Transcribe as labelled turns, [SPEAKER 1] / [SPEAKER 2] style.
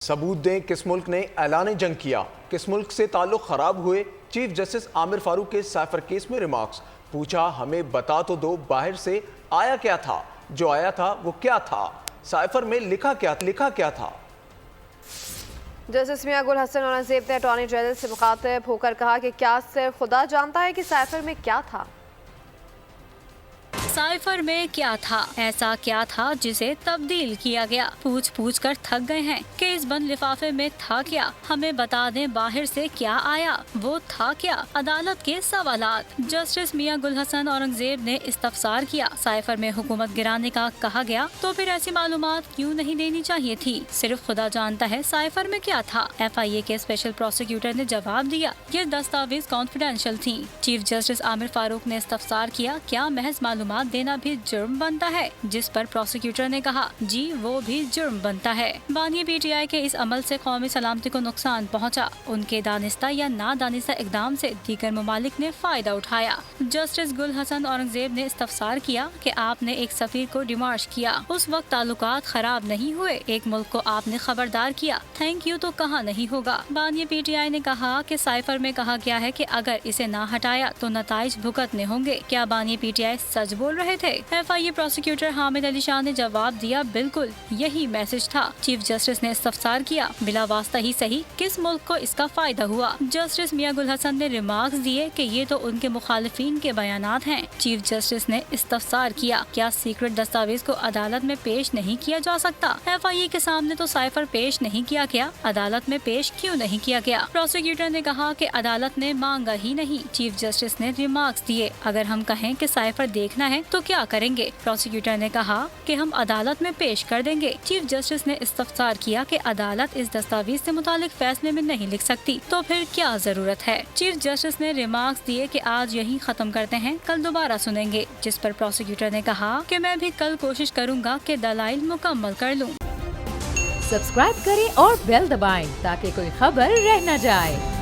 [SPEAKER 1] ثبوت دیں کس ملک نے اعلان جنگ کیا، کس ملک سے تعلق خراب ہوئے۔ چیف جسٹس عامر فاروق کے سائفر کیس میں ریمارکس، پوچھا ہمیں بتا تو دو باہر سے آیا کیا تھا، جو آیا تھا وہ کیا تھا، سائفر میں لکھا کیا تھا۔
[SPEAKER 2] جسٹس میاں گل حسن اورنگزیب نے اٹارنی جنرل سے مخاطب ہو کر کہا کہ کیا صرف خدا جانتا ہے کہ سائفر میں کیا تھا۔
[SPEAKER 3] سائفر میں کیا تھا، ایسا کیا تھا جسے تبدیل کیا گیا، پوچھ کر تھک گئے ہیں کہ اس بند لفافے میں تھا کیا، ہمیں بتا دیں باہر سے کیا آیا، وہ تھا کیا۔ عدالت کے سوالات۔ جسٹس میاں گل حسن اورنگزیب نے استفسار کیا، سائفر میں حکومت گرانے کا کہا گیا تو پھر ایسی معلومات کیوں نہیں دینی چاہیے تھی، صرف خدا جانتا ہے سائفر میں کیا تھا۔ FIA کے اسپیشل پروسیکیوٹر نے جواب دیا، یہ دستاویز کانفیڈینشیل تھیں۔ چیف جسٹس عامر فاروق نے استفسار کیا، کیا محض معلومات دینا بھی جرم بنتا ہے، جس پر پروسیکیوٹر نے کہا جی وہ بھی جرم بنتا ہے۔ بانی PTI کے اس عمل سے قومی سلامتی کو نقصان پہنچا، ان کے دانستہ یا نادانستہ اقدام سے دیگر ممالک نے فائدہ اٹھایا۔ جسٹس گل حسن اورنگزیب نے استفسار کیا کہ آپ نے ایک سفیر کو ڈیمارش کیا، اس وقت تعلقات خراب نہیں ہوئے، ایک ملک کو آپ نے خبردار کیا، تھینک یو تو کہاں نہیں ہوگا۔ بانی PTI نے کہا کہ سائفر میں کہا گیا ہے کہ اگر اسے نہ ہٹایا تو نتائج بھگتنے ہوں گے، کیا بانی PTI سچ بول رہے تھے؟ FIA پروسیکیوٹر حامد علی شاہ نے جواب دیا، بالکل یہی میسج تھا۔ چیف جسٹس نے استفسار کیا، بلا واسطہ ہی صحیح کس ملک کو اس کا فائدہ ہوا۔ جسٹس میاں گل حسن نے ریمارکس دیے کہ یہ تو ان کے مخالفین کے بیانات ہیں۔ چیف جسٹس نے استفسار کیا، کیا سیکرٹ دستاویز کو عدالت میں پیش نہیں کیا جا سکتا؟ FIA کے سامنے تو سائفر پیش نہیں کیا گیا، عدالت میں پیش کیوں نہیں کیا گیا؟ پروسیکیوٹر نے کہا کہ عدالت نے مانگا ہی نہیں۔ چیف جسٹس نے ریمارکس دیے، اگر ہم کہیں کہ سائفر دیکھنا ہے تو کیا کریں گے؟ پروسیکیوٹر نے کہا کہ ہم عدالت میں پیش کر دیں گے۔ چیف جسٹس نے استفسار کیا کہ عدالت اس دستاویز سے متعلق فیصلے میں نہیں لکھ سکتی تو پھر کیا ضرورت ہے؟ چیف جسٹس نے ریمارکس دیے کہ آج یہی ختم کرتے ہیں، کل دوبارہ سنیں گے، جس پر پروسیکیوٹر نے کہا کہ میں بھی کل کوشش کروں گا کہ دلائل مکمل کر لوں۔
[SPEAKER 4] سبسکرائب کریں اور بیل دبائیں تاکہ کوئی خبر رہ نہ جائے۔